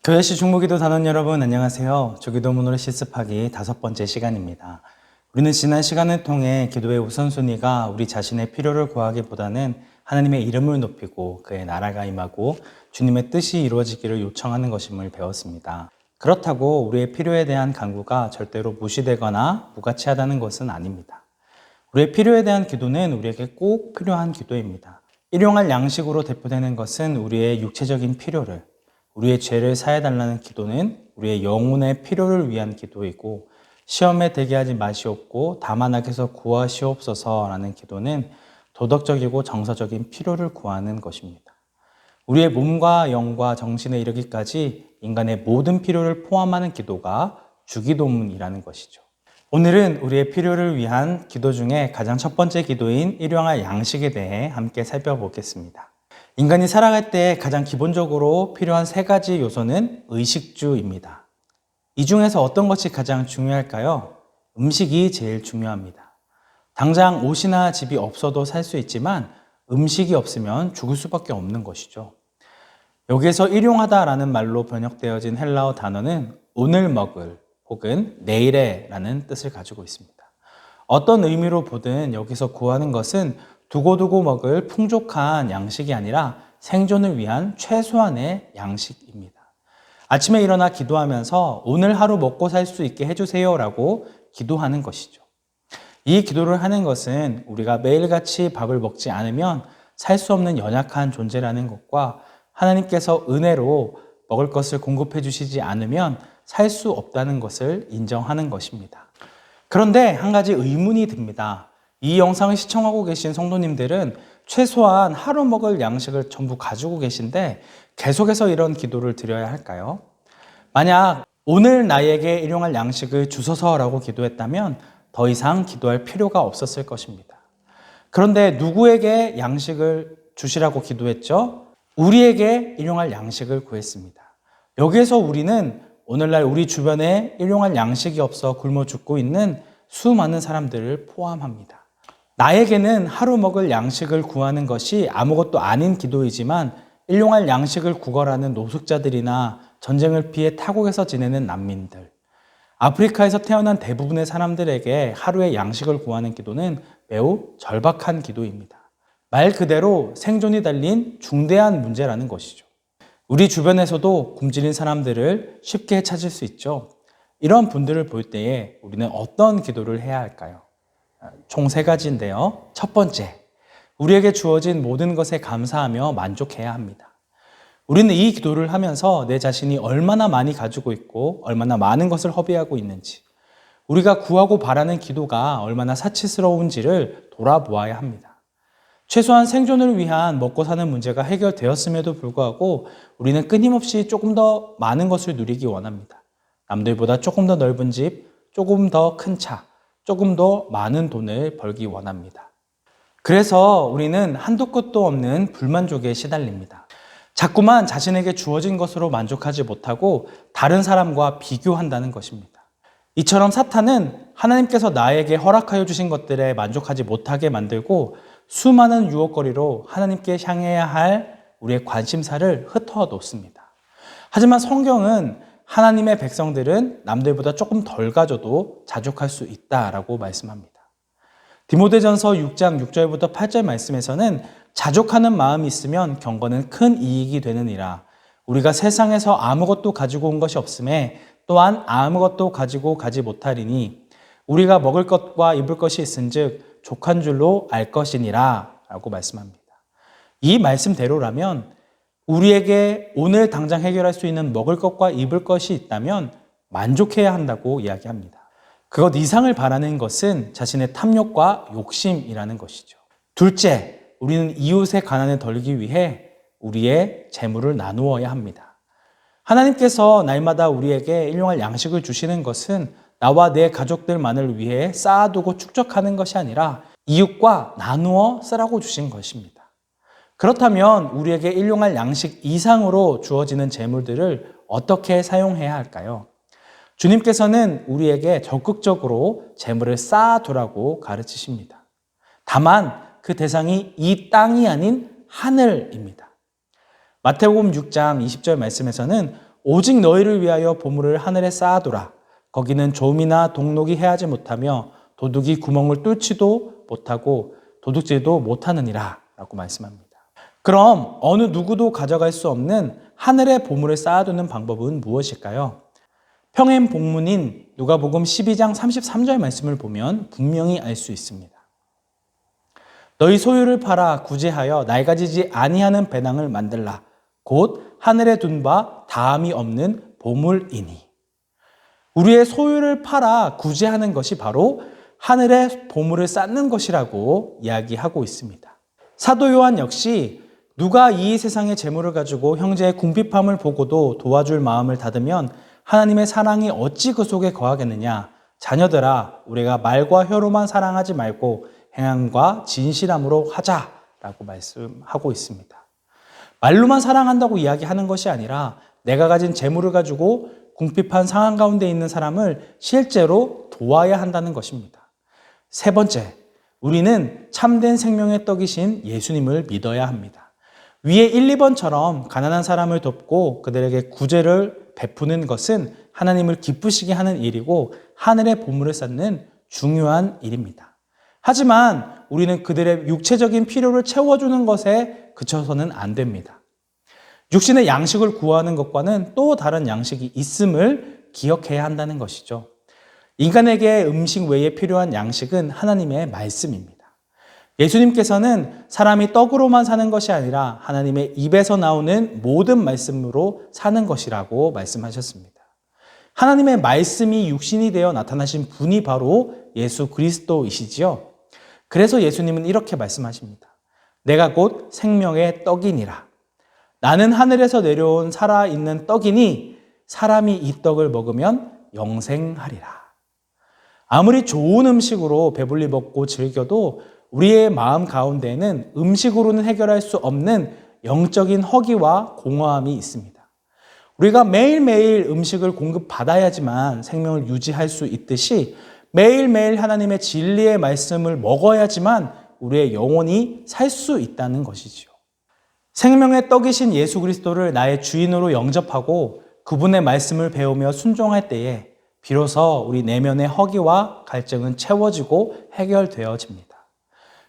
교회시 중보기도 단원 여러분 안녕하세요. 주기도문으로 실습하기 5번째 시간입니다. 우리는 지난 시간을 통해 기도의 우선순위가 우리 자신의 필요를 구하기보다는 하나님의 이름을 높이고 그의 나라가 임하고 주님의 뜻이 이루어지기를 요청하는 것임을 배웠습니다. 그렇다고 우리의 필요에 대한 간구가 절대로 무시되거나 무가치하다는 것은 아닙니다. 우리의 필요에 대한 기도는 우리에게 꼭 필요한 기도입니다. 일용할 양식으로 대표되는 것은 우리의 육체적인 필요를, 우리의 죄를 사해달라는 기도는 우리의 영혼의 필요를 위한 기도이고, 시험에 들게 하지 마시옵고 다만 악에서 구하시옵소서라는 기도는 도덕적이고 정서적인 필요를 구하는 것입니다. 우리의 몸과 영과 정신에 이르기까지 인간의 모든 필요를 포함하는 기도가 주기도문이라는 것이죠. 오늘은 우리의 필요를 위한 기도 중에 가장 첫 번째 기도인 일용할 양식에 대해 함께 살펴보겠습니다. 인간이 살아갈 때 가장 기본적으로 필요한 3가지 요소는 의식주입니다. 이 중에서 어떤 것이 가장 중요할까요? 음식이 제일 중요합니다. 당장 옷이나 집이 없어도 살 수 있지만 음식이 없으면 죽을 수밖에 없는 것이죠. 여기에서 일용하다라는 말로 번역되어진 헬라어 단어는 오늘 먹을 혹은 내일에 라는 뜻을 가지고 있습니다. 어떤 의미로 보든 여기서 구하는 것은 두고두고 먹을 풍족한 양식이 아니라 생존을 위한 최소한의 양식입니다. 아침에 일어나 기도하면서 오늘 하루 먹고 살 수 있게 해주세요 라고 기도하는 것이죠. 이 기도를 하는 것은 우리가 매일같이 밥을 먹지 않으면 살 수 없는 연약한 존재라는 것과 하나님께서 은혜로 먹을 것을 공급해 주시지 않으면 살 수 없다는 것을 인정하는 것입니다. 그런데 한 가지 의문이 듭니다. 이 영상을 시청하고 계신 성도님들은 최소한 하루 먹을 양식을 전부 가지고 계신데 계속해서 이런 기도를 드려야 할까요? 만약 오늘 나에게 일용할 양식을 주소서라고 기도했다면 더 이상 기도할 필요가 없었을 것입니다. 그런데 누구에게 양식을 주시라고 기도했죠? 우리에게 일용할 양식을 구했습니다. 여기에서 우리는 오늘날 우리 주변에 일용할 양식이 없어 굶어 죽고 있는 수많은 사람들을 포함합니다. 나에게는 하루 먹을 양식을 구하는 것이 아무것도 아닌 기도이지만 일용할 양식을 구걸하는 노숙자들이나 전쟁을 피해 타국에서 지내는 난민들, 아프리카에서 태어난 대부분의 사람들에게 하루의 양식을 구하는 기도는 매우 절박한 기도입니다. 말 그대로 생존이 달린 중대한 문제라는 것이죠. 우리 주변에서도 굶주린 사람들을 쉽게 찾을 수 있죠. 이런 분들을 볼 때에 우리는 어떤 기도를 해야 할까요? 총 3가지인데요. 첫 번째, 우리에게 주어진 모든 것에 감사하며 만족해야 합니다. 우리는 이 기도를 하면서 내 자신이 얼마나 많이 가지고 있고 얼마나 많은 것을 허비하고 있는지, 우리가 구하고 바라는 기도가 얼마나 사치스러운지를 돌아보아야 합니다. 최소한 생존을 위한 먹고 사는 문제가 해결되었음에도 불구하고 우리는 끊임없이 조금 더 많은 것을 누리기 원합니다. 남들보다 조금 더 넓은 집, 조금 더 큰 차, 조금 더 많은 돈을 벌기 원합니다. 그래서 우리는 한도 끝도 없는 불만족에 시달립니다. 자꾸만 자신에게 주어진 것으로 만족하지 못하고 다른 사람과 비교한다는 것입니다. 이처럼 사탄은 하나님께서 나에게 허락하여 주신 것들에 만족하지 못하게 만들고 수많은 유혹거리로 하나님께 향해야 할 우리의 관심사를 흩어 놓습니다. 하지만 성경은 하나님의 백성들은 남들보다 조금 덜 가져도 자족할 수 있다라고 말씀합니다. 디모데전서 6장 6절부터 8절 말씀에서는 자족하는 마음이 있으면 경건은 큰 이익이 되느니라. 우리가 세상에서 아무것도 가지고 온 것이 없음에 또한 아무것도 가지고 가지 못하리니 우리가 먹을 것과 입을 것이 있은즉 족한 줄로 알 것이니라 라고 말씀합니다. 이 말씀대로라면 우리에게 오늘 당장 해결할 수 있는 먹을 것과 입을 것이 있다면 만족해야 한다고 이야기합니다. 그것 이상을 바라는 것은 자신의 탐욕과 욕심이라는 것이죠. 둘째, 우리는 이웃의 가난을 덜기 위해 우리의 재물을 나누어야 합니다. 하나님께서 날마다 우리에게 일용할 양식을 주시는 것은 나와 내 가족들만을 위해 쌓아두고 축적하는 것이 아니라 이웃과 나누어 쓰라고 주신 것입니다. 그렇다면 우리에게 일용할 양식 이상으로 주어지는 재물들을 어떻게 사용해야 할까요? 주님께서는 우리에게 적극적으로 재물을 쌓아두라고 가르치십니다. 다만 그 대상이 이 땅이 아닌 하늘입니다. 마태복음 6장 20절 말씀에서는 오직 너희를 위하여 보물을 하늘에 쌓아두라. 거기는 조음이나 동록이 해하지 못하며 도둑이 구멍을 뚫지도 못하고 도둑질도 못하느니라 라고 말씀합니다. 그럼 어느 누구도 가져갈 수 없는 하늘의 보물을 쌓아두는 방법은 무엇일까요? 평행 본문인 누가복음 12장 33절 말씀을 보면 분명히 알 수 있습니다. 너희 소유를 팔아 구제하여 낡아지지 아니하는 배낭을 만들라. 곧 하늘에 둔 바 다함이 없는 보물이니. 우리의 소유를 팔아 구제하는 것이 바로 하늘의 보물을 쌓는 것이라고 이야기하고 있습니다. 사도 요한 역시 누가 이 세상의 재물을 가지고 형제의 궁핍함을 보고도 도와줄 마음을 닫으면 하나님의 사랑이 어찌 그 속에 거하겠느냐. 자녀들아, 우리가 말과 혀로만 사랑하지 말고 행함과 진실함으로 하자라고 말씀하고 있습니다. 말로만 사랑한다고 이야기하는 것이 아니라 내가 가진 재물을 가지고 궁핍한 상황 가운데 있는 사람을 실제로 도와야 한다는 것입니다. 세 번째, 우리는 참된 생명의 떡이신 예수님을 믿어야 합니다. 위에 1, 2번처럼 가난한 사람을 돕고 그들에게 구제를 베푸는 것은 하나님을 기쁘시게 하는 일이고 하늘의 보물을 쌓는 중요한 일입니다. 하지만 우리는 그들의 육체적인 필요를 채워주는 것에 그쳐서는 안 됩니다. 육신의 양식을 구하는 것과는 또 다른 양식이 있음을 기억해야 한다는 것이죠. 인간에게 음식 외에 필요한 양식은 하나님의 말씀입니다. 예수님께서는 사람이 떡으로만 사는 것이 아니라 하나님의 입에서 나오는 모든 말씀으로 사는 것이라고 말씀하셨습니다. 하나님의 말씀이 육신이 되어 나타나신 분이 바로 예수 그리스도이시지요. 그래서 예수님은 이렇게 말씀하십니다. 내가 곧 생명의 떡이니라. 나는 하늘에서 내려온 살아있는 떡이니 사람이 이 떡을 먹으면 영생하리라. 아무리 좋은 음식으로 배불리 먹고 즐겨도 우리의 마음 가운데에는 음식으로는 해결할 수 없는 영적인 허기와 공허함이 있습니다. 우리가 매일매일 음식을 공급받아야지만 생명을 유지할 수 있듯이 매일매일 하나님의 진리의 말씀을 먹어야지만 우리의 영혼이 살 수 있다는 것이지요. 생명의 떡이신 예수 그리스도를 나의 주인으로 영접하고 그분의 말씀을 배우며 순종할 때에 비로소 우리 내면의 허기와 갈증은 채워지고 해결되어집니다.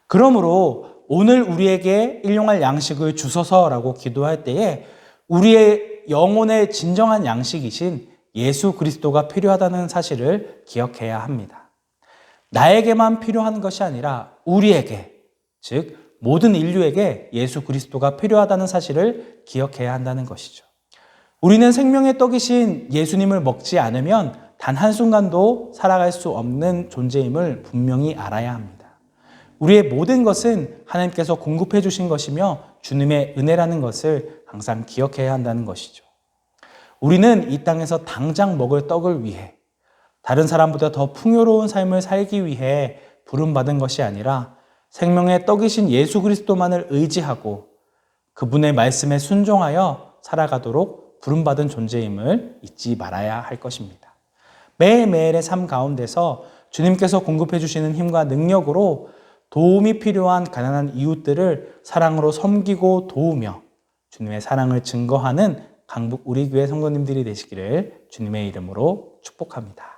그러므로 오늘 우리에게 일용할 양식을 주소서라고 기도할 때에 우리의 영혼의 진정한 양식이신 예수 그리스도가 필요하다는 사실을 기억해야 합니다. 나에게만 필요한 것이 아니라 우리에게, 즉 모든 인류에게 예수 그리스도가 필요하다는 사실을 기억해야 한다는 것이죠. 우리는 생명의 떡이신 예수님을 먹지 않으면 단 한순간도 살아갈 수 없는 존재임을 분명히 알아야 합니다. 우리의 모든 것은 하나님께서 공급해 주신 것이며 주님의 은혜라는 것을 항상 기억해야 한다는 것이죠. 우리는 이 땅에서 당장 먹을 떡을 위해 다른 사람보다 더 풍요로운 삶을 살기 위해 부름받은 것이 아니라 생명의 떡이신 예수 그리스도만을 의지하고 그분의 말씀에 순종하여 살아가도록 부름받은 존재임을 잊지 말아야 할 것입니다. 매일매일의 삶 가운데서 주님께서 공급해 주시는 힘과 능력으로 도움이 필요한 가난한 이웃들을 사랑으로 섬기고 도우며 주님의 사랑을 증거하는 강북 우리교회 성도님들이 되시기를 주님의 이름으로 축복합니다.